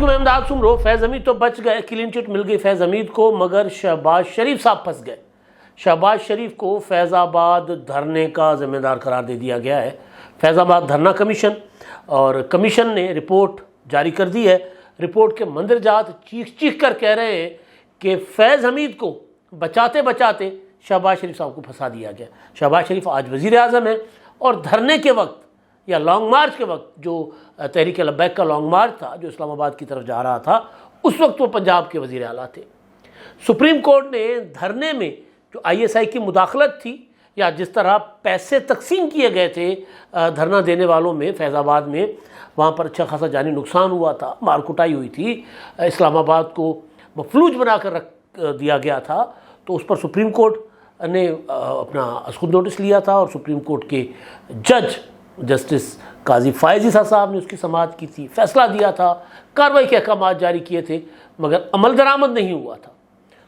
علیکم، میں امداد سمرو۔ فیض حمید تو بچ گئے، کلین چٹ مل گئی فیض حمید کو، مگر شہباز شریف صاحب پھنس گئے۔ شہباز شریف کو فیض آباد دھرنے کا ذمہ دار قرار دے دیا گیا ہے۔ فیض آباد دھرنا کمیشن، اور کمیشن نے رپورٹ جاری کر دی ہے۔ رپورٹ کے مندرجات چیخ چیخ کر کہہ رہے ہیں کہ فیض حمید کو بچاتے بچاتے شہباز شریف صاحب کو پھنسا دیا گیا۔ شہباز شریف آج وزیر اعظم ہے، اور دھرنے کے وقت یا لانگ مارچ کے وقت، جو تحریک لبیک کا لانگ مارچ تھا جو اسلام آباد کی طرف جا رہا تھا، اس وقت وہ پنجاب کے وزیر اعلیٰ تھے۔ سپریم کورٹ نے دھرنے میں جو آئی ایس آئی کی مداخلت تھی، یا جس طرح پیسے تقسیم کیے گئے تھے دھرنا دینے والوں میں فیض آباد میں، وہاں پر اچھا خاصا جانی نقصان ہوا تھا، مار کٹائی ہوئی تھی، اسلام آباد کو مفلوج بنا کر رکھ دیا گیا تھا، تو اس پر سپریم کورٹ نے اپنا خود نوٹس لیا تھا، اور سپریم کورٹ کے جج جسٹس قاضی فائز عیسیٰ صاحب نے اس کی سماعت کی تھی، فیصلہ دیا تھا، کارروائی کے احکامات جاری کیے تھے، مگر عمل درآمد نہیں ہوا تھا۔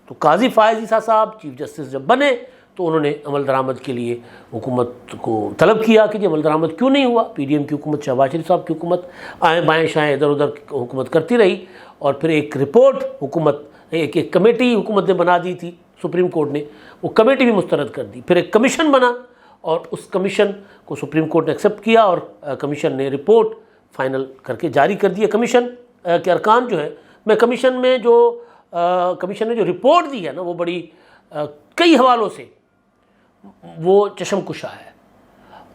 تو قاضی فائز عیسیٰ صاحب چیف جسٹس جب بنے تو انہوں نے عمل درآمد کے لیے حکومت کو طلب کیا کہ عمل درآمد کیوں نہیں ہوا۔ پی ڈی ایم کی حکومت، شہباز شریف صاحب کی حکومت آئیں بائیں شائیں ادھر ادھر حکومت کرتی رہی، اور پھر ایک رپورٹ ایک کمیٹی حکومت نے بنا دی تھی، سپریم کورٹ نے وہ کمیٹی بھی مسترد کر دی، پھر ایک کمیشن بنا، اور اس کمیشن کو سپریم کورٹ نے ایکسیپٹ کیا، اور کمیشن نے رپورٹ فائنل کر کے جاری کر دی ہے۔ کمیشن کے ارکان جو ہے، میں کمیشن نے جو رپورٹ دی ہے نا، وہ بڑی کئی حوالوں سے وہ چشم کشا ہے۔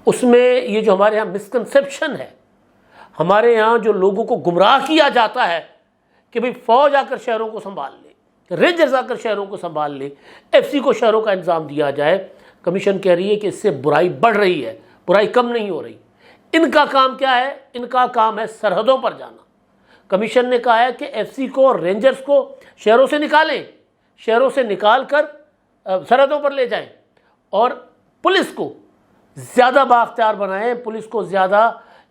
اس میں یہ جو ہمارے ہاں مسکنسیپشن ہے، ہمارے ہاں جو لوگوں کو گمراہ کیا جاتا ہے کہ بھئی فوج آ کر شہروں کو سنبھال لے، رینجرز آ کر شہروں کو سنبھال لے، ایف سی کو شہروں کا انتظام دیا جائے۔ کمیشن کہہ رہی ہے کہ اس سے برائی بڑھ رہی ہے، برائی کم نہیں ہو رہی۔ ان کا کام کیا ہے؟ ان کا کام ہے سرحدوں پر جانا۔ کمیشن نے کہا ہے کہ ایف سی کو اور رینجرز کو شہروں سے نکالیں، شہروں سے نکال کر سرحدوں پر لے جائیں، اور پولیس کو زیادہ بااختیار بنائیں، پولیس کو زیادہ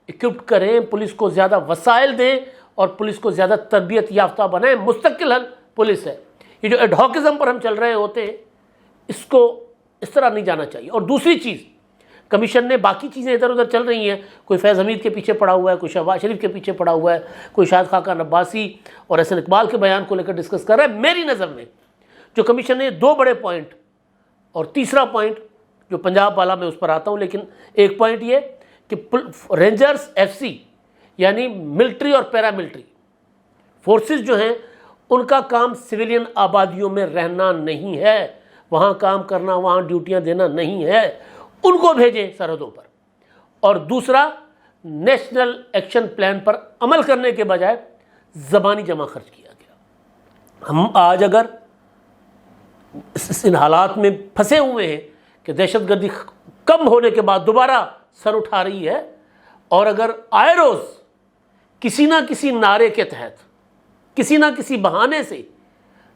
اکوپڈ کریں، پولیس کو زیادہ وسائل دیں، اور پولیس کو زیادہ تربیت یافتہ بنائیں۔ مستقل حل پولیس ہے۔ یہ جو ایڈہاکزم پر ہم چل رہے ہوتے ہیں، اس کو اس طرح نہیں جانا چاہیے۔ اور دوسری چیز، کمیشن نے باقی چیزیں ادھر ادھر چل رہی ہیں، کوئی فیض حمید کے پیچھے پڑا ہوا ہے، کوئی شہباز شریف کے پیچھے پڑا ہوا ہے، کوئی شاہد خاقان عباسی اور احسن اقبال کے بیان کو لے کر ڈسکس کر رہا ہے۔ میری نظر میں جو کمیشن نے دو بڑے پوائنٹ، اور تیسرا پوائنٹ جو پنجاب والا میں اس پر آتا ہوں، لیکن ایک پوائنٹ یہ کہ رینجرز ایف سی یعنی ملٹری اور پیراملٹری فورسز جو ہیں، ان کا کام سویلین آبادیوں میں رہنا نہیں ہے، وہاں کام کرنا، وہاں ڈیوٹیاں دینا نہیں ہے، ان کو بھیجیں سرحدوں پر۔ اور دوسرا، نیشنل ایکشن پلان پر عمل کرنے کے بجائے زبانی جمع خرچ کیا گیا۔ ہم آج اگر ان حالات میں پھنسے ہوئے ہیں کہ دہشت گردی کم ہونے کے بعد دوبارہ سر اٹھا رہی ہے، اور اگر آئے روز کسی نہ کسی نعرے کے تحت، کسی نہ کسی بہانے سے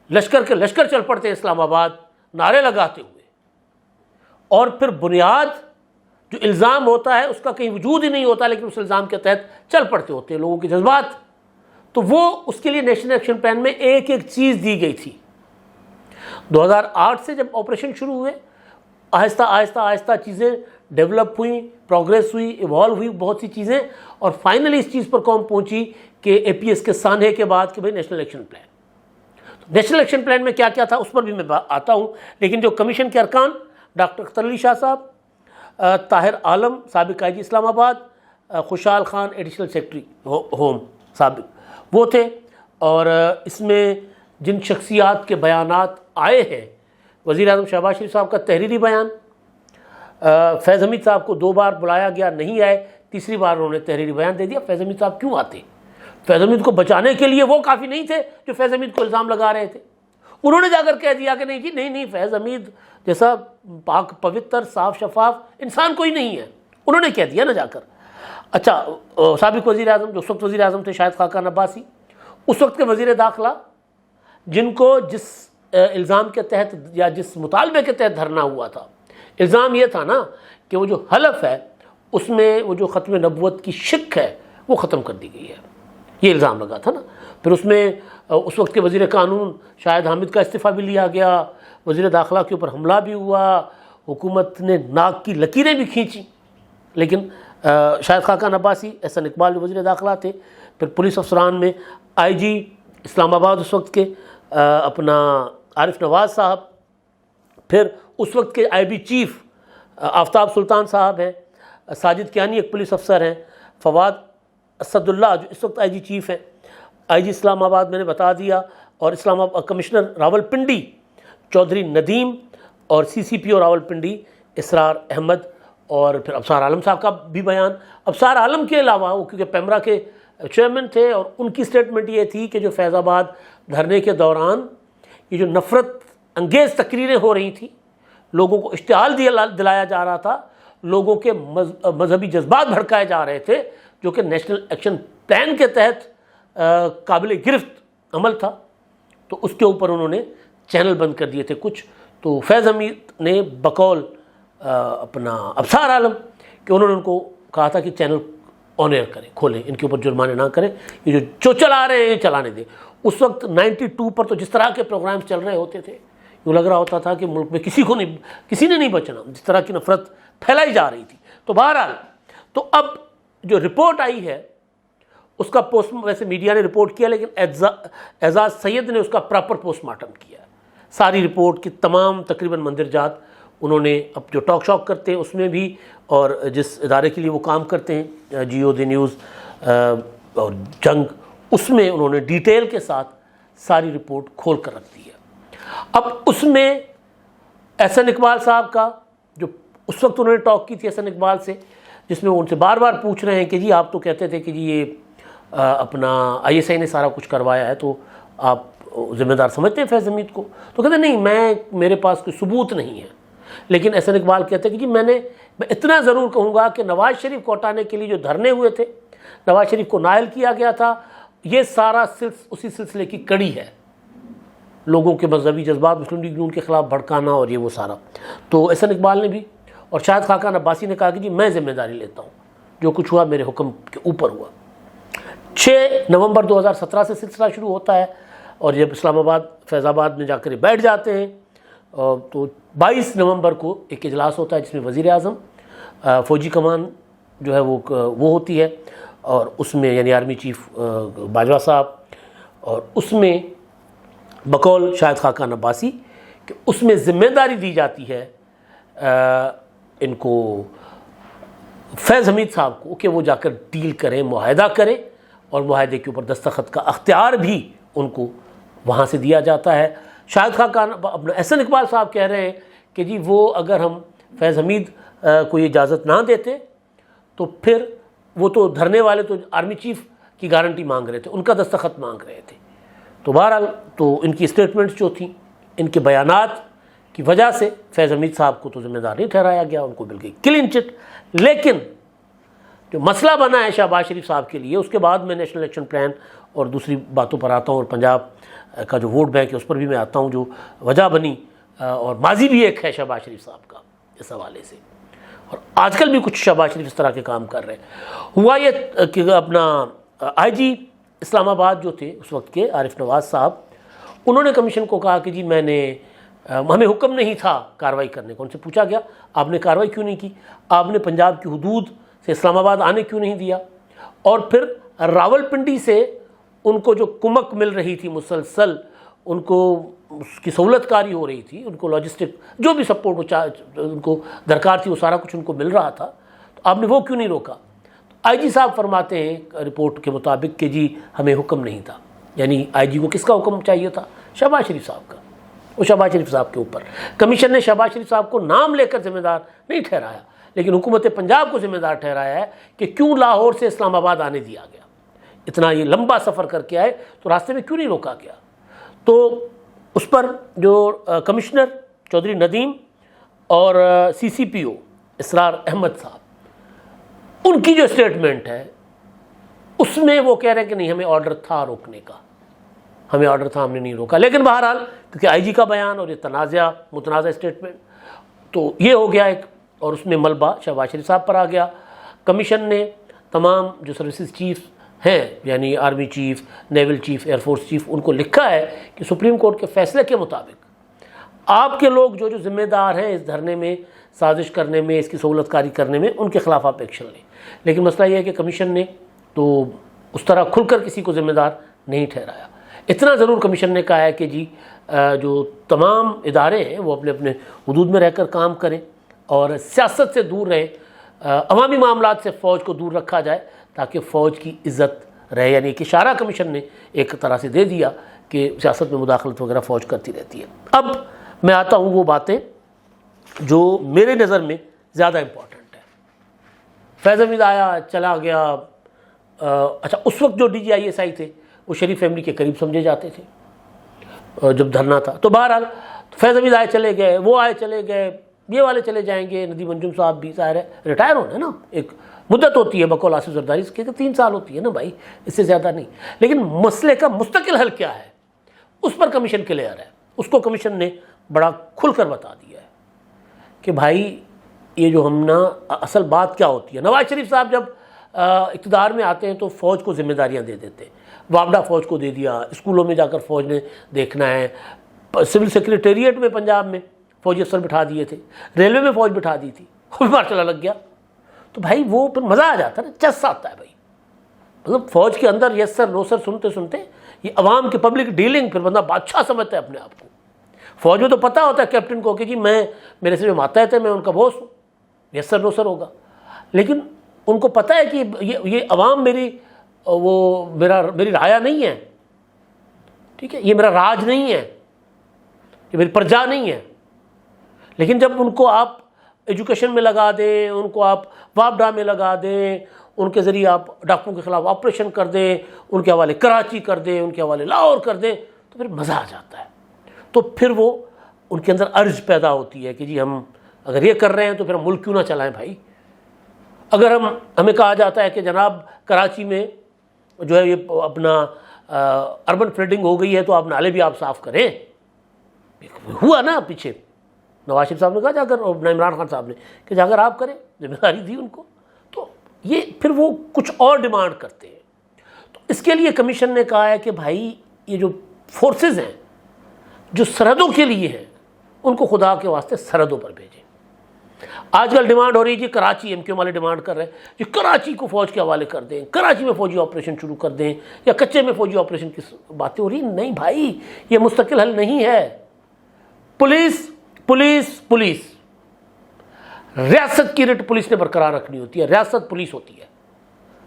لشکر کے لشکر چل پڑتے ہیں اسلام آباد نعرے لگاتے ہوئے، اور پھر بنیاد جو الزام ہوتا ہے اس کا کہیں وجود ہی نہیں ہوتا، لیکن اس الزام کے تحت چل پڑتے ہوتے ہیں لوگوں کے جذبات، تو وہ اس کے لیے نیشنل ایکشن پلان میں ایک ایک چیز دی گئی تھی۔ 2008 سے جب آپریشن شروع ہوئے، آہستہ آہستہ آہستہ چیزیں ڈیولپ ہوئیں، پروگریس ہوئی، ایوالو ہوئی بہت سی چیزیں، اور فائنلی اس چیز پر قوم پہنچی کہ اے پی ایس کے سانحے کے بعد کہ بھئی national action plan. National action plan میں کیا کیا تھا اس پر بھی میں آتا ہوں، لیکن جو کمیشن کے ارکان ڈاکٹر اختر علی شاہ صاحب، طاہر عالم سابق آئی جی اسلام آباد، Khushal Khan additional secretary home سابق وہ تھے، اور اس میں جن شخصیات کے بیانات آئے ہیں، وزیر اعظم شہباز شریف صاحب کا تحریری بیان، فیض حمید صاحب کو 2 بار بلایا گیا، نہیں آئے، تیسری بار انہوں نے تحریری بیان دے دیا۔ فیض حمید صاحب کیوں آتے؟ فیض حمید کو بچانے کے لیے وہ کافی نہیں تھے جو فیض حمید کو الزام لگا رہے تھے۔ انہوں نے جا کر کہہ دیا کہ نہیں جی، نہیں فیض حمید جیسا پاک پوتر صاف شفاف انسان کوئی نہیں ہے، انہوں نے کہہ دیا نا جا کر۔ اچھا، سابق وزیر اعظم جو اس وقت وزیر اعظم تھے شاہد خاقان عباسی، اس وقت کے وزیر داخلہ، جن کو جس الزام کے تحت یا جس مطالبے کے تحت دھرنا ہوا تھا، الزام یہ تھا نا کہ وہ جو حلف ہے اس میں وہ جو ختم نبوت کی شک ہے وہ ختم کر دی گئی ہے، یہ الزام لگا تھا نا۔ پھر اس میں اس وقت کے وزیر قانون شاہد حامد کا استعفیٰ بھی لیا گیا، وزیر داخلہ کے اوپر حملہ بھی ہوا، حکومت نے ناک کی لکیریں بھی کھینچی، لیکن شاہد خاقان عباسی، احسن اقبال جو وزیر داخلہ تھے، پھر پولیس افسران میں آئی جی اسلام آباد اس وقت کے اپنا عارف نواز صاحب، پھر اس وقت کے آئی بی چیف آفتاب سلطان صاحب ہیں، ساجد کیانی ایک پولیس افسر ہیں، فواد اسد اللہ جو اس وقت آئی جی چیف ہیں، آئی جی اسلام آباد میں نے بتا دیا، اور اسلام آباد کمشنر راول پنڈی چودھری ندیم، اور سی سی پی او راول پنڈی اسرار احمد، اور پھر ابصار عالم صاحب کا بھی بیان۔ ابصار عالم کے علاوہ وہ کیونکہ پیمرا کے چیئرمین تھے، اور ان کی سٹیٹمنٹ یہ تھی کہ جو فیض آباد دھرنے کے دوران یہ جو نفرت انگیز تقریریں ہو رہی تھیں، لوگوں کو اشتعال دلایا جا رہا تھا، لوگوں کے مذہبی جذبات بھڑکائے جا رہے تھے، جو کہ نیشنل ایکشن پلان کے تحت قابل گرفت عمل تھا، تو اس کے اوپر انہوں نے چینل بند کر دیے تھے کچھ۔ تو فیض حمید نے بقول اپنا ابصار عالم کہ انہوں نے ان کو کہا تھا کہ چینل آن ایئر کریں، کھولیں، ان کے اوپر جرمانے نہ کریں، یہ جو چلا رہے ہیں یہ چلانے دیں۔ اس وقت 92 پر تو جس طرح کے پروگرامز چل رہے ہوتے تھے، یوں لگ رہا ہوتا تھا کہ ملک میں کسی نے نہیں بچنا، جس طرح کی نفرت پھیلائی جا رہی تھی۔ تو بہرحال تو اب جو رپورٹ آئی ہے اس کا ویسے میڈیا نے رپورٹ کیا، لیکن اعزاز سید نے اس کا پراپر پوسٹ مارٹم کیا، ساری رپورٹ کی تمام تقریباً مندرجات انہوں نے اب جو ٹاک شاک کرتے ہیں اس میں بھی، اور جس ادارے کے لیے وہ کام کرتے ہیں جیو دی نیوز اور جنگ، اس میں انہوں نے ڈیٹیل کے ساتھ ساری رپورٹ کھول کر رکھ دی ہے۔ اب اس میں احسن اقبال صاحب کا جو اس وقت انہوں نے ٹاک کی تھی احسن اقبال سے، جس میں وہ ان سے بار بار پوچھ رہے ہیں کہ جی آپ تو کہتے تھے کہ جی یہ اپنا آئی ایس آئی نے سارا کچھ کروایا ہے، تو آپ ذمہ دار سمجھتے ہیں فیض حمید کو؟ تو کہتے ہیں نہیں، میرے پاس کوئی ثبوت نہیں ہے۔ لیکن احسن اقبال کہتے ہیں کہ جی میں اتنا ضرور کہوں گا کہ نواز شریف کو ہٹانے کے لیے جو دھرنے ہوئے تھے، نواز شریف کو نائل کیا گیا تھا، یہ سارا اسی سلسلے کی کڑی ہے، لوگوں کے مذہبی جذبات مسلم لیگ نون کے خلاف بھڑکانا اور یہ وہ سارا۔ تو احسن اقبال نے بھی اور شاہد خاقان عباسی نے کہا کہ جی میں ذمہ داری لیتا ہوں، جو کچھ ہوا میرے حکم کے اوپر ہوا۔ 6 نومبر 2017 سے سلسلہ شروع ہوتا ہے، اور جب اسلام آباد فیض آباد میں جا کر بیٹھ جاتے ہیں، تو 22 نومبر کو ایک اجلاس ہوتا ہے جس میں وزیر اعظم، فوجی کمان جو ہے وہ ہوتی ہے، اور اس میں یعنی آرمی چیف باجوہ صاحب، اور اس میں بقول شاہد خاقان عباسی کہ اس میں ذمہ داری دی جاتی ہے ان کو فیض حمید صاحب کو کہ وہ جا کر ڈیل کریں، معاہدہ کریں، اور معاہدے کے اوپر دستخط کا اختیار بھی ان کو وہاں سے دیا جاتا ہے۔ شاہد خاقان اپنا احسن اقبال صاحب کہہ رہے ہیں کہ جی وہ اگر ہم فیض حمید کو یہ اجازت نہ دیتے تو پھر وہ تو دھرنے والے تو آرمی چیف کی گارنٹی مانگ رہے تھے، ان کا دستخط مانگ رہے تھے۔ تو بہرحال تو ان کی اسٹیٹمنٹس جو تھیں، ان کے بیانات کی وجہ سے فیض حمید صاحب کو تو ذمہ دار نہیں ٹھہرایا گیا، ان کو مل گئی کلین چٹ۔ لیکن جو مسئلہ بنا ہے شہباز شریف صاحب کے لیے، اس کے بعد میں نیشنل ایکشن پلان اور دوسری باتوں پر آتا ہوں، اور پنجاب کا جو ووٹ بینک ہے اس پر بھی میں آتا ہوں، جو وجہ بنی، اور ماضی بھی ایک ہے شہباز شریف صاحب کا اس حوالے سے، اور آج کل بھی کچھ شہباز شریف اس طرح کے کام کر رہے ہیں۔ ہوا یہ کہ اپنا آئی جی اسلام آباد جو تھے اس وقت کے عارف نواز صاحب، انہوں نے کمیشن کو کہا کہ جی ہمیں حکم نہیں تھا کارروائی کرنے کا۔ ان سے پوچھا گیا آپ نے کارروائی کیوں نہیں کی، آپ نے پنجاب کی حدود سے اسلام آباد آنے کیوں نہیں دیا، اور پھر راول پنڈی سے ان کو جو کمک مل رہی تھی مسلسل، ان کو اس کی سہولت کاری ہو رہی تھی، ان کو لاجسٹک جو بھی سپورٹ ان کو درکار تھی وہ سارا کچھ ان کو مل رہا تھا، تو آپ نے وہ کیوں نہیں روکا؟ آئی جی صاحب فرماتے ہیں رپورٹ کے مطابق کہ جی ہمیں حکم نہیں تھا، یعنی آئی جی کو کس کا حکم چاہیے تھا؟ شہباز شریف صاحب کا، وہ شہباز شریف صاحب کے اوپر کمیشن نے شہباز شریف صاحب کو نام لے کر ذمہ دار نہیں ٹھہرایا، لیکن حکومت پنجاب کو ذمہ دار ٹھہرایا ہے کہ کیوں لاہور سے اسلام آباد آنے دیا گیا، اتنا یہ لمبا سفر کر کے آئے تو راستے میں کیوں نہیں روکا گیا؟ تو اس پر جو کمشنر چودھری ندیم اور سی سی پی او اسرار احمد صاحب، ان کی جو اسٹیٹمنٹ ہے اس میں وہ کہہ رہے ہیں کہ نہیں ہمیں آرڈر تھا روکنے کا، ہمیں آرڈر تھا، ہم نے نہیں روکا۔ لیکن بہرحال کیونکہ آئی جی کا بیان اور یہ متنازع اسٹیٹمنٹ تو یہ ہو گیا ایک، اور اس میں ملبہ شہباز شریف صاحب پر آ گیا۔ کمیشن نے تمام جو سروسز چیف ہیں، یعنی army chief, naval chief, air force chief, ان کو لکھا ہے کہ سپریم کورٹ کے فیصلے کے مطابق آپ کے لوگ جو ذمہ دار ہیں اس دھرنے میں سازش کرنے میں، اس کی سہولت کاری کرنے میں ان کے خلاف آپ ایکشن لیں. لیکن مسئلہ یہ ہے کہ کمیشن نے تو اس طرح کھل کر کسی کو ذمہ دار نہیں ٹھہرایا. اتنا ضرور کمیشن نے کہا ہے کہ جی جو تمام ادارے ہیں وہ اپنے اپنے حدود میں رہ کر کام کریں اور سیاست سے دور رہیں، عوامی معاملات سے فوج کو دور رکھا جائے تاکہ فوج کی عزت رہے. یعنی ایک اشارہ کمیشن نے ایک طرح سے دے دیا کہ سیاست میں مداخلت وغیرہ فوج کرتی رہتی ہے. اب میں آتا ہوں وہ باتیں جو میرے نظر میں زیادہ امپورٹنٹ ہے. فیض حمید آیا چلا گیا. اچھا، اس وقت جو D G I S I تھے وہ شریف فیملی کے قریب سمجھے جاتے تھے جب دھرنا تھا. تو بہرحال فیض حمید آئے چلے گئے، وہ آئے چلے گئے، یہ والے چلے جائیں گے. ندیم انجم صاحب بھی ظاہر ہے ریٹائر ہونا ہے نا، ایک مدت ہوتی ہے بقول آصف زرداری کی 3 سال ہوتی ہے نا بھائی، اس سے زیادہ نہیں. لیکن مسئلے کا مستقل حل کیا ہے اس پر کمیشن کلیئر ہے. اس کو کمیشن نے بڑا کھل کر بتا دیا ہے کہ بھائی یہ جو ہم نا اصل بات کیا ہوتی ہے. نواز شریف صاحب جب اقتدار میں آتے ہیں تو فوج کو ذمہ داریاں دے دیتے ہیں. وابڈا فوج کو دے دیا، اسکولوں میں جا کر فوج نے دیکھنا ہے. سول سیکریٹریٹ میں پنجاب میں فوجی افسر بٹھا دیے تھے، ریلوے میں فوج بٹھا دی تھی، بیمار چلا لگ گیا. تو بھائی وہ پھر مزہ آ جاتا ہے نا، چس آتا ہے بھائی. مطلب فوج کے اندر یس سر نو سر سنتے سنتے یہ عوام کی پبلک ڈیلنگ، پھر بندہ بادشاہ سمجھتا ہے اپنے آپ کو. فوج میں تو پتہ ہوتا ہے کیپٹن کو کہ جی میرے سے جو ماتحت ہے میں ان کا بوس ہوں، یس سر نو سر ہوگا. لیکن ان کو پتہ ہے کہ یہ عوام میری رعایا نہیں ہے، ٹھیک ہے، یہ میرا راج نہیں ہے، یہ میری پرجا نہیں ہے. لیکن جب ان کو آپ ایجوکیشن میں لگا دیں، ان کو آپ وابڈا میں لگا دیں، ان کے ذریعے آپ ڈاکوؤں کے خلاف آپریشن کر دیں، ان کے حوالے کراچی کر دیں، ان کے حوالے لاہور کر دیں، تو پھر مزہ آ جاتا ہے. تو پھر وہ ان کے اندر ارج پیدا ہوتی ہے کہ جی ہم اگر یہ کر رہے ہیں تو پھر ہم ملک کیوں نہ چلائیں بھائی. اگر ہمیں کہا جاتا ہے کہ جناب کراچی میں جو ہے یہ اپنا اربن فلڈنگ ہو گئی ہے تو آپ نالے بھی آپ صاف کریں. ہوا نا پیچھے نواز شریف صاحب نے کہا جا کر، عمران خان صاحب نے کہ جا کر آپ کریں، ذمہ داری دی ان کو. تو یہ پھر وہ کچھ اور ڈیمانڈ کرتے ہیں. تو اس کے لیے کمیشن نے کہا ہے کہ بھائی یہ جو فورسز ہیں جو سرحدوں کے لیے ہیں ان کو خدا کے واسطے سرحدوں پر بھیجیں. آج کل ڈیمانڈ ہو رہی ہے جی کراچی، ایم کیو والے ڈیمانڈ کر رہے ہیں جی کراچی کو فوج کے حوالے کر دیں، کراچی میں فوجی آپریشن شروع کر دیں، یا کچے میں فوجی آپریشن کی باتیں ہو رہی ہیں. نہیں بھائی، یہ مستقل حل نہیں ہے. پولیس پولیس پولیس ریاست کی ریٹ پولیس نے برقرار رکھنی ہوتی ہے. ریاست پولیس ہوتی ہے.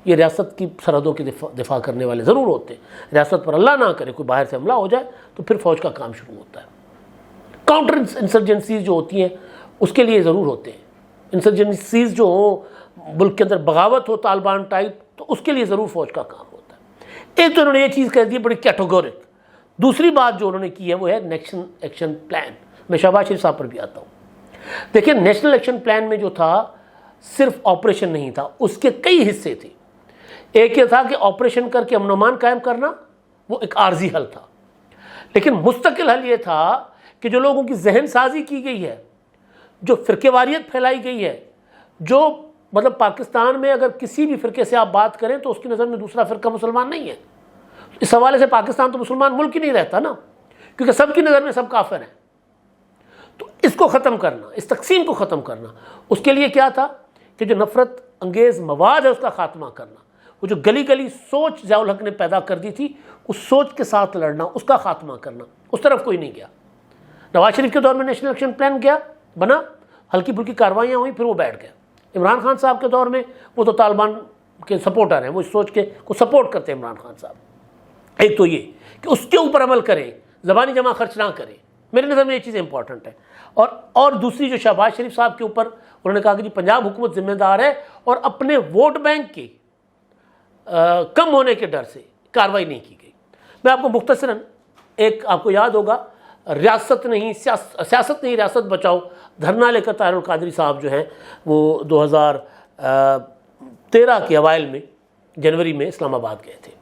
یہ ریاست کی سرحدوں کے دفاع کرنے والے ضرور ہوتے ہیں. ریاست پر اللہ نہ کرے کوئی باہر سے حملہ ہو جائے تو پھر فوج کا کام شروع ہوتا ہے. کاؤنٹر انسرجنسیز جو ہوتی ہیں اس کے لیے ضرور ہوتے ہیں. انسرجنسیز جو ہوں، ملک کے اندر بغاوت ہو طالبان ٹائپ، تو اس کے لیے ضرور فوج کا کام ہوتا ہے. ایک تو انہوں نے یہ چیز کہہ دی بڑی کیٹیگورک. دوسری بات جو انہوں نے کی ہے وہ ہے نیشنل ایکشن پلان. میں شہباز شریف صاحب پر بھی آتا ہوں. دیکھیں نیشنل ایکشن پلان میں جو تھا صرف آپریشن نہیں تھا، اس کے کئی حصے تھے. ایک یہ تھا کہ آپریشن کر کے امن و امان قائم کرنا، وہ ایک عارضی حل تھا. لیکن مستقل حل یہ تھا کہ جو لوگوں کی ذہن سازی کی گئی ہے، جو فرقے واریت پھیلائی گئی ہے، جو مطلب پاکستان میں اگر کسی بھی فرقے سے آپ بات کریں تو اس کی نظر میں دوسرا فرقہ مسلمان نہیں ہے. اس حوالے سے پاکستان تو مسلمان ملک ہی نہیں رہتا نا، کیونکہ سب کی نظر میں سب کافر ہیں. تو اس کو ختم کرنا، اس تقسیم کو ختم کرنا، اس کے لیے کیا تھا کہ جو نفرت انگیز مواد ہے اس کا خاتمہ کرنا. وہ جو گلی گلی سوچ ضیاء الحق نے پیدا کر دی تھی، اس سوچ کے ساتھ لڑنا، اس کا خاتمہ کرنا. اس طرف کوئی نہیں گیا. نواز شریف کے دور میں نیشنل ایکشن پلان گیا، بنا، ہلکی پھلکی کاروائیاں ہوئیں، پھر وہ بیٹھ گئے. عمران خان صاحب کے دور میں وہ تو طالبان کے سپورٹر ہیں، وہ اس سوچ کے کو سپورٹ کرتے ہیں عمران خان صاحب. ایک تو یہ کہ اس کے اوپر عمل کریں، زبانی جمع خرچ نہ کریں. میرے نظر میں یہ چیز امپورٹنٹ ہے. اور دوسری جو شہباز شریف صاحب کے اوپر انہوں نے کہا کہ جی پنجاب حکومت ذمہ دار ہے اور اپنے ووٹ بینک کے کم ہونے کے ڈر سے کارروائی نہیں کی گئی. میں آپ کو مختصراً ایک آپ کو یاد ہوگا ریاست نہیں سیاست نہیں ریاست بچاؤ دھرنا لے کر طاہر القادری صاحب جو ہیں وہ 2013 کے اوائل میں جنوری میں اسلام آباد گئے تھے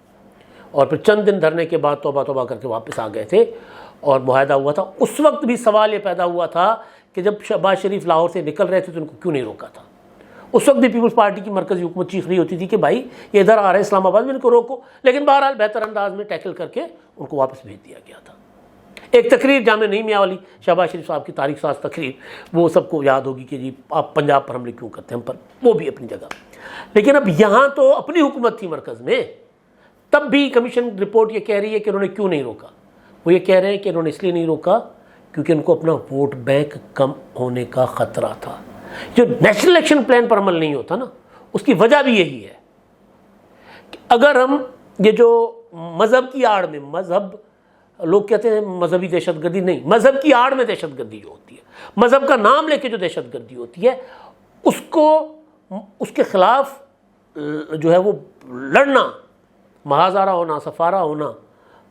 اور پھر چند دن دھرنے کے بعد توبہ توبہ کر کے واپس آ گئے تھے اور معاہدہ ہوا تھا. اس وقت بھی سوال یہ پیدا ہوا تھا کہ جب شہباز شریف لاہور سے نکل رہے تھے تو ان کو کیوں نہیں روکا تھا. اس وقت بھی پیپلز پارٹی کی مرکزی حکومت چیخ رہی ہوتی تھی کہ بھائی یہ ادھر آ رہے ہیں اسلام آباد میں، ان کو روکو. لیکن بہرحال بہتر انداز میں ٹیکل کر کے ان کو واپس بھیج دیا گیا تھا. ایک تقریر جامعہ نعیم والی شہباز شریف صاحب کی تاریخ ساز تقریر، وہ سب کو یاد ہوگی کہ جی آپ پنجاب پر حملے کیوں کرتے ہیں ہم پر، وہ بھی اپنی جگہ. لیکن اب یہاں تو اپنی حکومت تھی مرکز میں، تب بھی کمیشن رپورٹ یہ کہہ رہی ہے کہ انہوں نے کیوں نہیں روکا. وہ یہ کہہ رہے ہیں کہ انہوں نے اس لیے نہیں روکا کیونکہ ان کو اپنا ووٹ بینک کم ہونے کا خطرہ تھا. جو نیشنل الیکشن پلان پر عمل نہیں ہوتا نا، اس کی وجہ بھی یہی ہے کہ اگر ہم یہ جو مذہب کی آڑ میں، مذہب لوگ کہتے ہیں مذہبی دہشت گردی، نہیں، مذہب کی آڑ میں دہشت گردی جو ہوتی ہے، مذہب کا نام لے کے جو دہشت گردی ہوتی ہے، اس کو، اس کے خلاف جو ہے وہ لڑنا، محاذارہ ہونا، سفارہ ہونا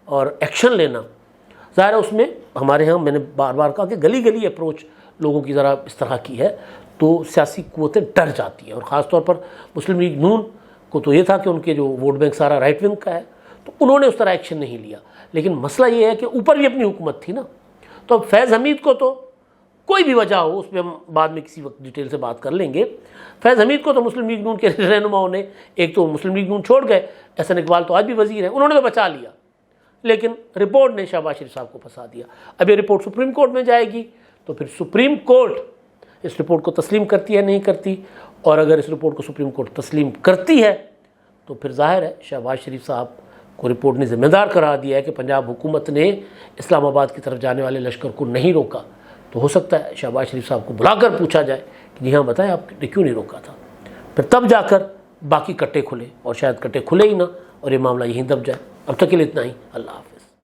اور ایکشن لینا، ظاہر ہے اس میں ہمارے ہاں میں نے بار بار کہا کہ گلی گلی اپروچ لوگوں کی ذرا اس طرح کی ہے تو سیاسی قوتیں ڈر جاتی ہیں. اور خاص طور پر مسلم لیگ نون کو تو یہ تھا کہ ان کے جو ووٹ بینک سارا رائٹ ونگ کا ہے، تو انہوں نے اس طرح ایکشن نہیں لیا. لیکن مسئلہ یہ ہے کہ اوپر بھی اپنی حکومت تھی نا، تو اب فیض حمید کو تو کوئی بھی وجہ ہو، اس پہ ہم بعد میں کسی وقت ڈیٹیل سے بات کر لیں گے، فیض حمید کو تو مسلم لیگ نون کے رہنماؤں نے، ایک تو مسلم لیگ نون چھوڑ گئے، احسن اقبال تو آج بھی وزیر ہیں، انہوں نے تو بچا لیا، لیکن رپورٹ نے شہباز شریف صاحب کو پھنسا دیا. اب یہ رپورٹ سپریم کورٹ میں جائے گی تو پھر سپریم کورٹ اس رپورٹ کو تسلیم کرتی ہے نہیں کرتی، اور اگر اس رپورٹ کو سپریم کورٹ تسلیم کرتی ہے تو پھر ظاہر ہے شہباز شریف صاحب کو رپورٹ نے ذمہ دار قرار دیا ہے کہ پنجاب حکومت نے اسلام آباد کی طرف جانے والے لشکر کو نہیں روکا. تو ہو سکتا ہے شہباز شریف صاحب کو بلا کر پوچھا جائے کہ جی ہاں بتائیں آپ نے کیوں نہیں روکا تھا، پھر تب جا کر باقی کٹے کھلے، اور شاید کٹے کھلے ہی نہ اور یہ معاملہ یہیں دب جائے. اب تک کے لیے اتنا ہی. اللہ حافظ.